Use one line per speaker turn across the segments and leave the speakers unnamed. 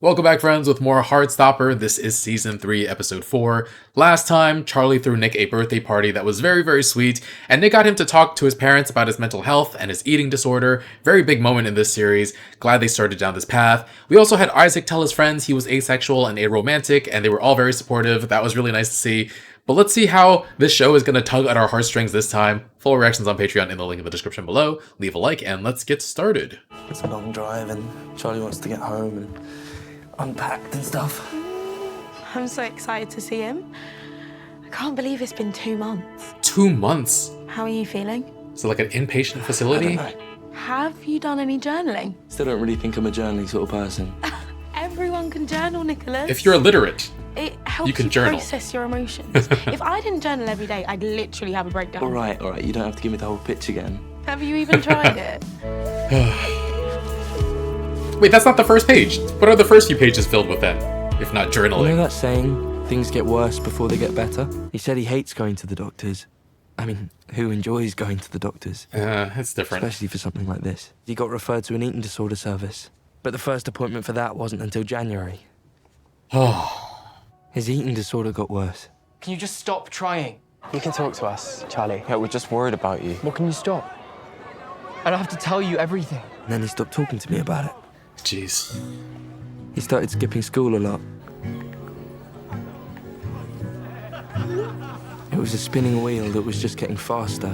Welcome back, friends, with more Heartstopper. This is Season 3, Episode 4. Last time, Charlie threw Nick a birthday party that was very, very sweet, and Nick got him to talk to his parents about his mental health and his eating disorder. Very big moment in this series. Glad they started down this path. We also had Isaac tell his friends he was asexual and aromantic, and they were all very supportive. That was really nice to see. But let's see how this show is going to tug at our heartstrings this time. Full reactions on Patreon in the link in the description below. Leave a like, and let's get started.
It's a long drive, and Charlie wants to get home and unpacked and stuff.
I'm so excited to see him. I can't believe it's been 2 months.
2 months?
How are you feeling?
So like an inpatient facility?
I don't know.
Have you done any journaling?
Still don't really think I'm a journaling sort of person.
Everyone can journal, Nicholas.
If you're illiterate,
it helps
you can journal.
Process your emotions. If I didn't journal every day, I'd literally have a breakdown.
All right, you don't have to give me the whole pitch again.
Have you even tried it?
Wait, that's not the first page. What are the first few pages filled with then, if not journaling?
You know that saying, things get worse before they get better? He said he hates going to the doctors. I mean, who enjoys going to the doctors?
It's different.
Especially for something like this. He got referred to an eating disorder service, but the first appointment for that wasn't until January. His eating disorder got worse.
Can you just stop trying?
You can talk to us, Charlie.
Yeah, we're just worried about you.
What can you stop? I don't have to tell you everything.
And then he stopped talking to me about it.
Jeez.
He started skipping school a lot. It was a spinning wheel that was just getting faster.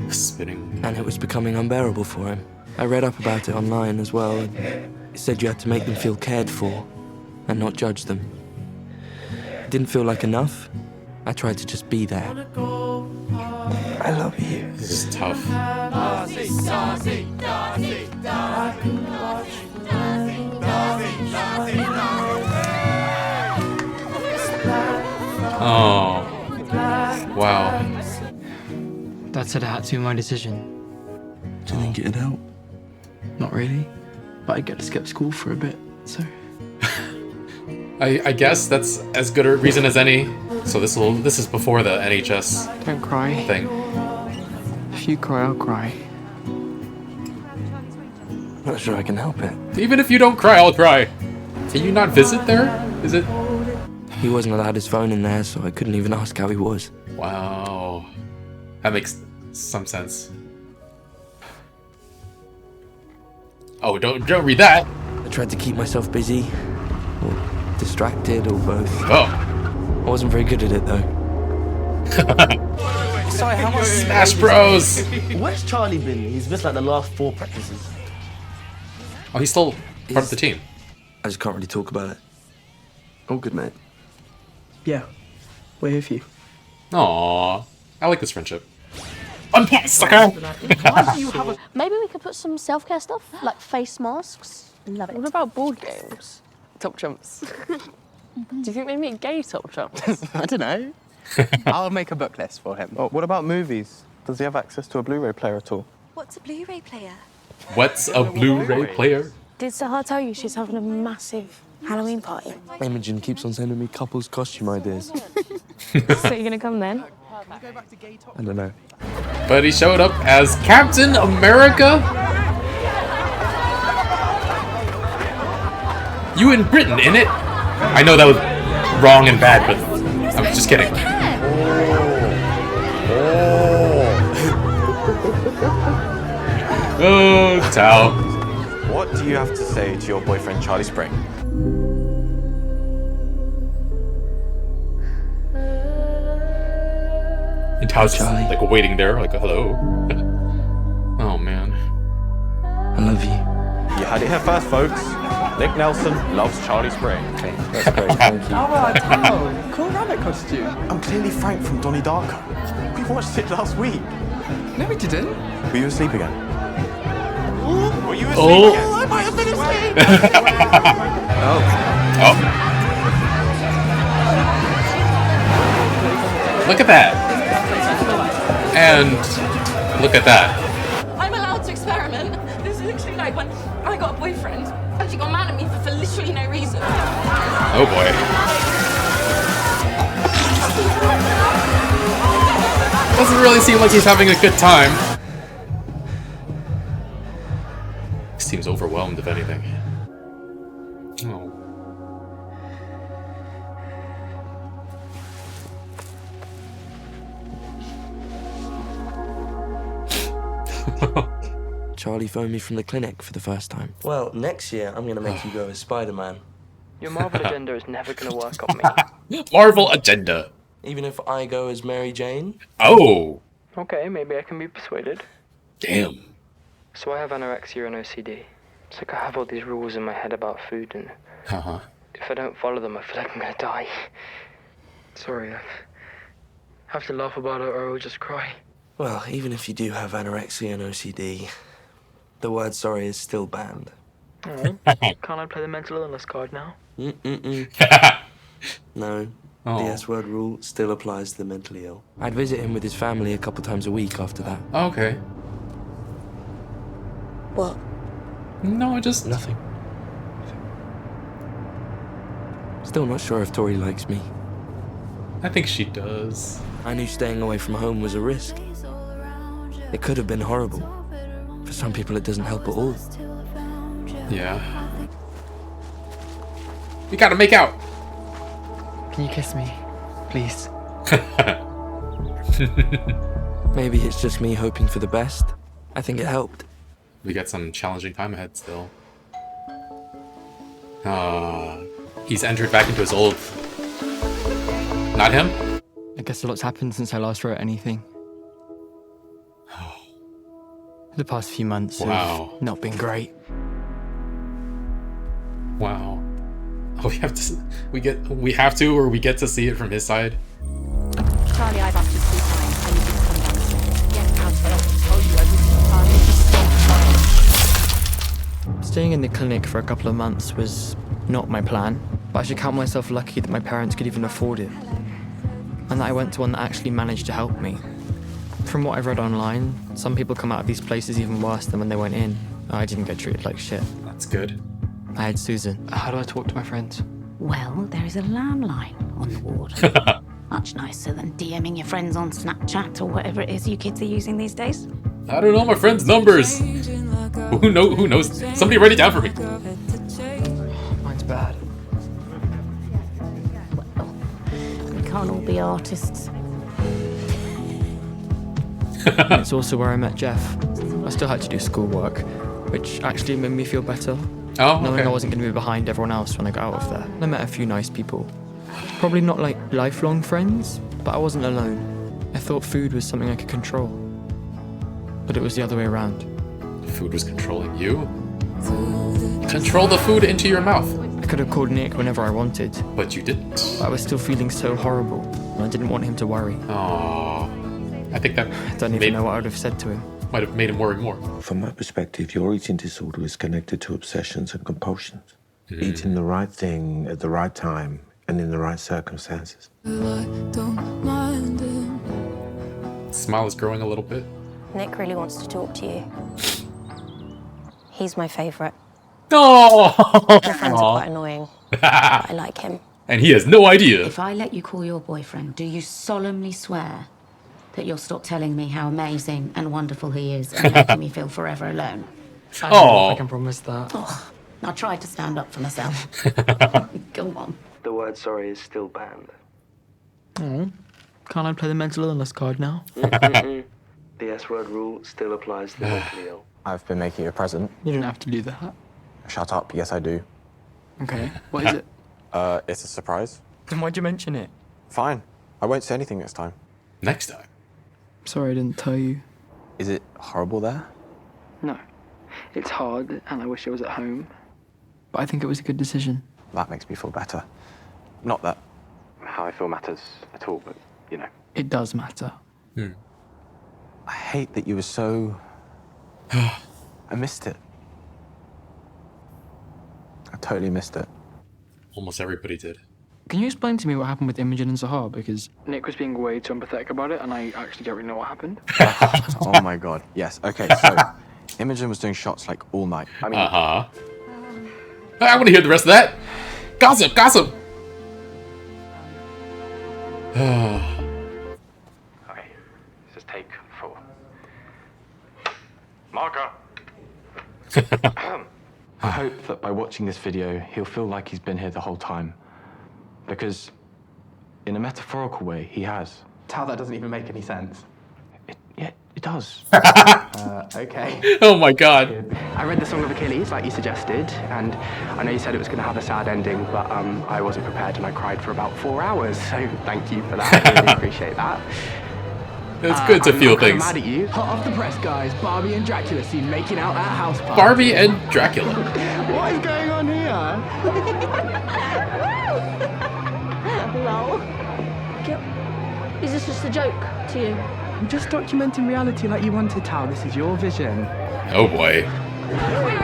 Spinning.
And it was becoming unbearable for him. I read up about it online as well. It said you had to make them feel cared for and not judge them. It didn't feel like enough. I tried to just be there. I love you.
This is tough. Oh. Wow.
Dad said I had to be my decision.
Do you think it'd help?
Not really. But I get to skip school for a bit, so...
I guess that's as good a reason as any. So this is before the NHS
Don't cry.
thing.
If you cry, I'll cry.
Not sure I can help it.
Even if you don't cry, I'll cry. Can you not visit there? Is it?
He wasn't allowed his phone in there, so I couldn't even ask how he was.
Wow. That makes some sense. Oh, don't read that.
I tried to keep myself busy, or distracted, or both.
Oh.
I wasn't very good at it, though.
Sorry, how much?
Smash Bros.
Where's Charlie been? He's missed like the last 4 practices.
Oh, he's still part of the team.
I just can't really talk about it. All good, mate.
Yeah, we're here for you.
Aww. I like this friendship. Unpause, sucker!
Maybe we could put some self-care stuff, like face masks. Love it.
What about board games? Top Trumps. Do you think they make gay Top Trumps?
I don't know. I'll make a book list for him.
Oh, what about movies? Does he have access to a Blu-ray player at all?
What's a Blu-ray player?
What's a Blu-ray player?
Did Sahar tell you she's having a massive Halloween party?
Imogen keeps on sending me couples costume ideas.
So you're gonna come then?
I don't know.
But he showed up as Captain America? You in Britain, innit? I know that was wrong and bad, but I was just kidding. Oh, Tao.
What do you have to say to your boyfriend, Charlie Spring?
And Tao's just, like, waiting there, like, hello. Oh, man.
I love you.
You had it here first, folks. Nick Nelson loves Charlie Spring.
Okay, that's great, thank you.
Oh, cool rabbit costume.
I'm clearly Frank from Donnie Darko. We watched it last week.
No, we didn't.
Were you asleep again? Were you asleep
Oh.
again?
I might have been asleep.
Oh. Look at that. And look at that.
I'm allowed to experiment. This is literally like when I got a boyfriend and she got mad at me for literally no reason.
Oh boy. Doesn't really seem like he's having a good time. Seems overwhelmed, if anything. Oh.
Charlie phoned me from the clinic for the first time. Well, next year I'm gonna make you go as Spider-Man.
Your Marvel agenda is never gonna work on me.
Marvel agenda.
Even if I go as Mary Jane?
Oh,
Okay, maybe I can be persuaded.
damn.
So I have anorexia and OCD. It's like I have all these rules in my head about food, and
Uh-huh.
if I don't follow them, I feel like I'm gonna die. Sorry, I have to laugh about it or I'll just cry.
Well, even if you do have anorexia and OCD, the word sorry is still banned.
Oh, can't I play the mental illness card now?
No.
Oh.
The S-word rule still applies to the mentally ill. I'd visit him with his family a couple times a week after that.
Okay.
What?
No, I just...
Nothing. Still not sure if Tori likes me.
I think she does.
I knew staying away from home was a risk. It could have been horrible. For some people, it doesn't help at all.
Yeah. We gotta make out.
Can you kiss me, please?
Maybe it's just me hoping for the best. I think it helped.
We got some challenging time ahead still. He's entered back into his old... Not him?
I guess a lot's happened since I last wrote anything. The past few months
Wow.
have not been great.
Wow. Oh, we have to, or we get to see it from his side.
Charlie, I've asked you 3 times. I need you to come downstairs. Get out, but I'll tell you everything. Charlie, just stop.
Staying in the clinic for a couple of months was not my plan, but I should count myself lucky that my parents could even afford it, and that I went to one that actually managed to help me. From what I've read online, some people come out of these places even worse than when they went in. I didn't get treated like shit.
That's good.
I had Susan. How do I talk to my friends?
Well, there is a landline on the ward. Much nicer than DMing your friends on Snapchat or whatever it is you kids are using these days.
I don't know my friends' numbers. Who knows? Somebody write it down for me.
Mine's bad.
Well, we can't all be artists.
And it's also where I met Jeff. I still had to do schoolwork, which actually made me feel better.
Oh,
Knowing
okay.
I wasn't going to be behind everyone else when I got out of there. I met a few nice people. Probably not like lifelong friends, but I wasn't alone. I thought food was something I could control. But it was the other way around.
Food was controlling you? Control the food into your mouth.
I could have called Nick whenever I wanted.
But you didn't.
But I was still feeling so horrible, and I didn't want him to worry.
Aww. I think that
I don't even know what I would have said to him.
might have made him worry more.
From my perspective, your eating disorder is connected to obsessions and compulsions. Eating the right thing at the right time and in the right circumstances.
Smile is growing a little bit.
Nick really wants to talk to you. He's my favourite.
No.
My friends are quite annoying, but I like him.
And he has no idea.
If I let you call your boyfriend, do you solemnly swear that you'll stop telling me how amazing and wonderful he is and making me feel forever alone?
I don't know if I can promise that.
Oh, I tried to stand up for myself. Go on.
The word sorry is still banned.
Oh, can't I play the mental illness card now?
The S-word rule still applies to the mentally ill.
I've been making you a present.
You didn't have to do that.
Shut up. Yes, I do.
Okay, what is it?
It's a surprise.
Then why'd you mention it?
Fine. I won't say anything next time.
Next time.
Sorry I didn't tell you.
Is it horrible there?
No. It's hard, and I wish I was at home. But I think it was a good decision.
That makes me feel better. Not that how I feel matters at all, but, you know.
It does matter.
I hate that you were so... I missed it. I totally missed it.
Almost everybody did.
Can you explain to me what happened with Imogen and Zahar? Because Nick was being way too empathetic about it, and I actually don't really know what happened.
Oh my god. Yes. Okay, so Imogen was doing shots like all night. I mean,
I want to hear the rest of that. Gossip, gossip.
okay, this is take 4. Marker. I hope that by watching this video, he'll feel like he's been here the whole time. Because, in a metaphorical way, he has.
How that doesn't even make any sense.
It It does. Okay.
Oh my god.
I read the Song of Achilles, like you suggested, and I know you said it was going to have a sad ending, but I wasn't prepared and I cried for about 4 hours, so thank you for that. I really appreciate that.
It's good to feel
I'm
things.
mad at you. Hot off the press, guys. Barbie and Dracula seen making out at a house party.
Barbie and Dracula.
What is going on here?
Lol. Is this just a joke to you?
I'm just documenting reality like you wanted, Tal. This is your vision.
Oh boy.
Wait.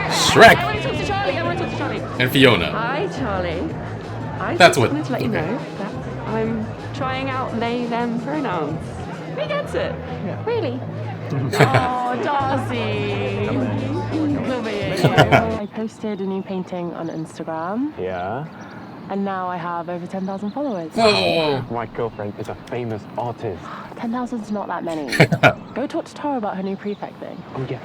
Shrek.
I want to talk to Charlie.
And Fiona.
Hi, Charlie. I
That's
just
what-
wanted to let you
okay.
know that I'm trying out they, them pronouns. He gets it.
Really?
Oh, Darcy. Come here. I posted a new painting on Instagram,
Yeah?
and now I have over 10,000 followers.
Oh.
My girlfriend is a famous artist.
10,000's not that many. Go talk to Tara about her new prefect thing.
Oh, yeah.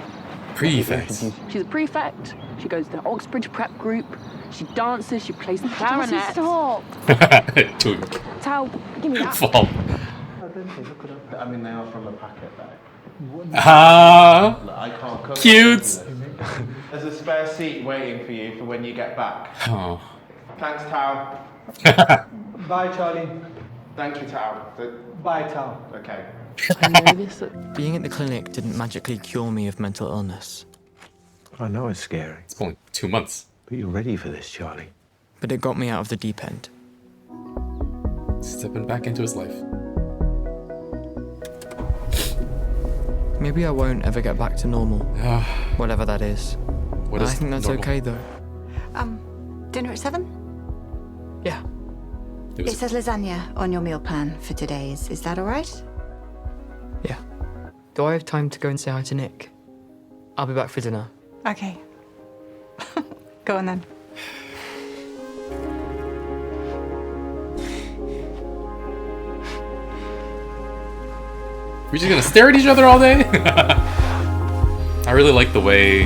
Prefects.
She's a prefect. She goes to the Oxbridge prep group. She dances. She plays the clarinet.
Stop.
Twink.
Tal, give me that.
Fall.
I mean, they are from a packet bag.
Ah.
I can't cook.
Cute.
There's a spare seat waiting for you for when you get back.
Oh.
Thanks, Tao.
Bye, Charlie.
Thank you, Tao.
Bye, Tal.
Okay.
I know this.
Being at the clinic didn't magically cure me of mental illness,
I know it's scary,
It's only 2 months.
but you're ready for this, Charlie.
but it got me out of the deep end.
Stepping back into his life.
Maybe I won't ever get back to normal, whatever that is.
What
I
is
think that's
normal?
okay though.
Dinner at 7?
Yeah.
It was-
It says lasagna on your meal plan for today. Is that all right?
Yeah. Do I have time to go and say hi to Nick? I'll be back for dinner.
Okay. Go on then.
We're just gonna stare at each other all day? I really like the way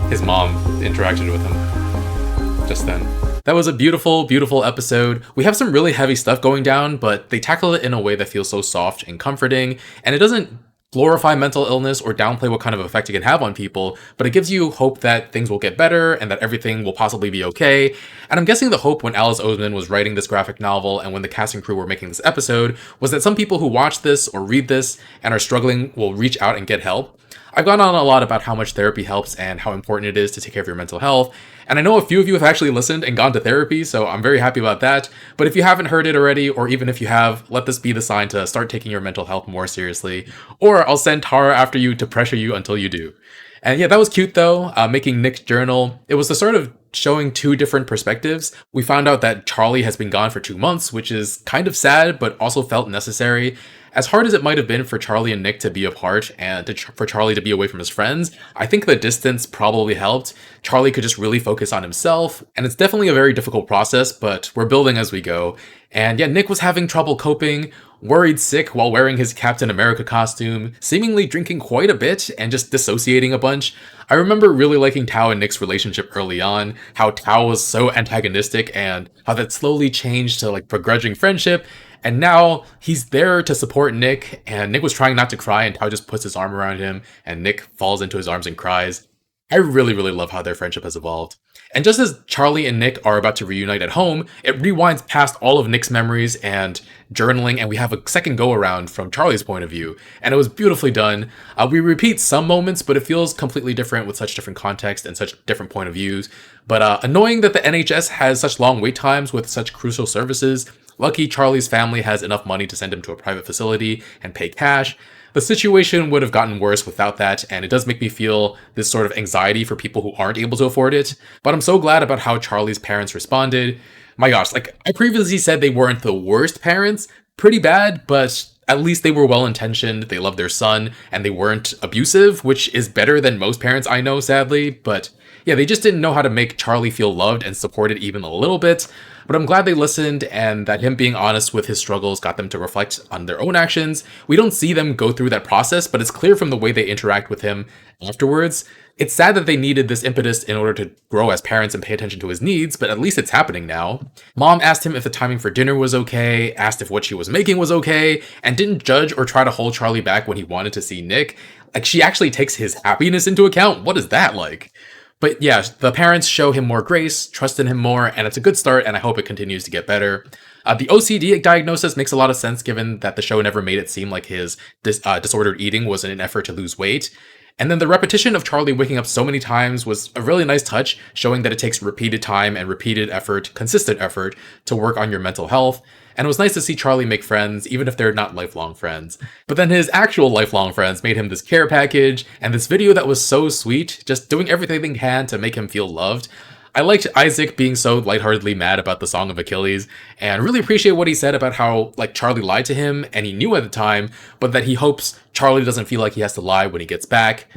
his mom interacted with him just then. That was a beautiful, beautiful episode. We have some really heavy stuff going down, but they tackle it in a way that feels so soft and comforting, and it doesn't glorify mental illness or downplay what kind of effect it can have on people, but it gives you hope that things will get better and that everything will possibly be okay. And I'm guessing the hope when Alice Oseman was writing this graphic novel and when the cast and crew were making this episode was that some people who watch this or read this and are struggling will reach out and get help. I've gone on a lot about how much therapy helps and how important it is to take care of your mental health, and I know a few of you have actually listened and gone to therapy, so I'm very happy about that. But if you haven't heard it already, or even if you have, let this be the sign to start taking your mental health more seriously, or I'll send Tara after you to pressure you until you do. And yeah, that was cute though, making Nick's journal. It was the sort of showing two different perspectives. We found out that Charlie has been gone for 2 months, which is kind of sad, but also felt necessary. As hard as it might have been for Charlie and Nick to be apart and for Charlie to be away from his friends, I think the distance probably helped. Charlie could just really focus on himself, and it's definitely a very difficult process, but we're building as we go. And yeah, Nick was having trouble coping, worried sick while wearing his Captain America costume, seemingly drinking quite a bit and just dissociating a bunch. I remember really liking Tao and Nick's relationship early on, how Tao was so antagonistic and how that slowly changed to like begrudging friendship. And now he's there to support Nick, and Nick was trying not to cry, and Tao just puts his arm around him, and Nick falls into his arms and cries. I really, really love how their friendship has evolved. And just as Charlie and Nick are about to reunite at home, it rewinds past all of Nick's memories and journaling, and we have a second go-around from Charlie's point of view, and it was beautifully done. We repeat some moments, but it feels completely different with such different context and such different point of views. But annoying that the NHS has such long wait times with such crucial services. Lucky Charlie's family has enough money to send him to a private facility and pay cash. The situation would have gotten worse without that, and it does make me feel this sort of anxiety for people who aren't able to afford it. But I'm so glad about how Charlie's parents responded. My gosh, like I previously said, they weren't the worst parents. Pretty bad, but at least they were well-intentioned, they loved their son, and they weren't abusive, which is better than most parents I know, sadly. But yeah, they just didn't know how to make Charlie feel loved and supported even a little bit. But I'm glad they listened, and that him being honest with his struggles got them to reflect on their own actions. We don't see them go through that process, but it's clear from the way they interact with him afterwards. It's sad that they needed this impetus in order to grow as parents and pay attention to his needs, but at least it's happening now. Mom asked him if the timing for dinner was okay, asked if what she was making was okay, and didn't judge or try to hold Charlie back when he wanted to see Nick. Like, she actually takes his happiness into account. What is that like? But yeah, the parents show him more grace, trust in him more, and it's a good start, and I hope it continues to get better. The OCD diagnosis makes a lot of sense given that the show never made it seem like his disordered eating was in an effort to lose weight. And then the repetition of Charlie waking up so many times was a really nice touch, showing that it takes repeated time and repeated effort, consistent effort, to work on your mental health. And it was nice to see Charlie make friends, even if they're not lifelong friends. But then his actual lifelong friends made him this care package, and this video that was so sweet, just doing everything they can to make him feel loved. I liked Isaac being so lightheartedly mad about the Song of Achilles, and really appreciate what he said about how, like, Charlie lied to him, and he knew at the time, but that he hopes Charlie doesn't feel like he has to lie when he gets back.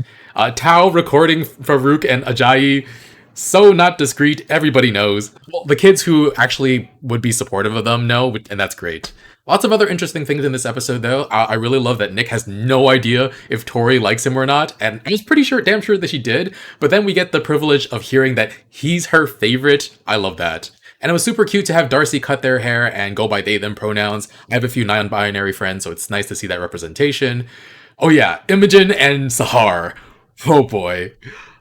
Tao recording Farouk and Ajayi, so not discreet, everybody knows. Well, the kids who actually would be supportive of them know, and that's great. Lots of other interesting things in this episode, though. I really love that Nick has no idea if Tori likes him or not, and I was pretty sure, damn sure that she did, but then we get the privilege of hearing that he's her favorite. I love that. And it was super cute to have Darcy cut their hair and go by they, them pronouns. I have a few non-binary friends, so it's nice to see that representation. Oh yeah, Imogen and Sahar. Oh boy.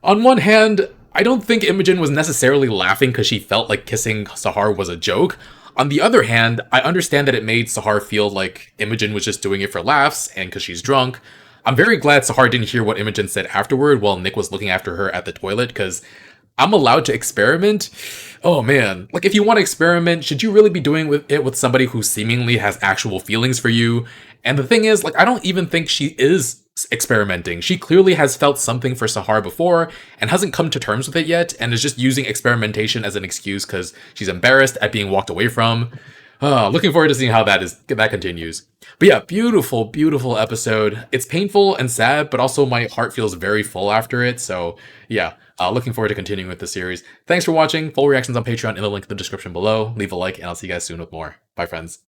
On one hand, I don't think Imogen was necessarily laughing because she felt like kissing Sahar was a joke. On the other hand, I understand that it made Sahar feel like Imogen was just doing it for laughs and because she's drunk. I'm very glad Sahar didn't hear what Imogen said afterward while Nick was looking after her at the toilet, because I'm allowed to experiment. Oh man, like, if you want to experiment, should you really be doing it with somebody who seemingly has actual feelings for you? And the thing is, like, I don't even think she is experimenting. She clearly has felt something for Sahar before and hasn't come to terms with it yet, and is just using experimentation as an excuse because she's embarrassed at being walked away from. Looking forward to seeing how that continues. But yeah, beautiful, beautiful episode. It's painful and sad, but also my heart feels very full after it. So yeah, looking forward to continuing with the series. Thanks for watching. Full reactions on Patreon in the link in the description below. Leave a like, and I'll see you guys soon with more. Bye, friends.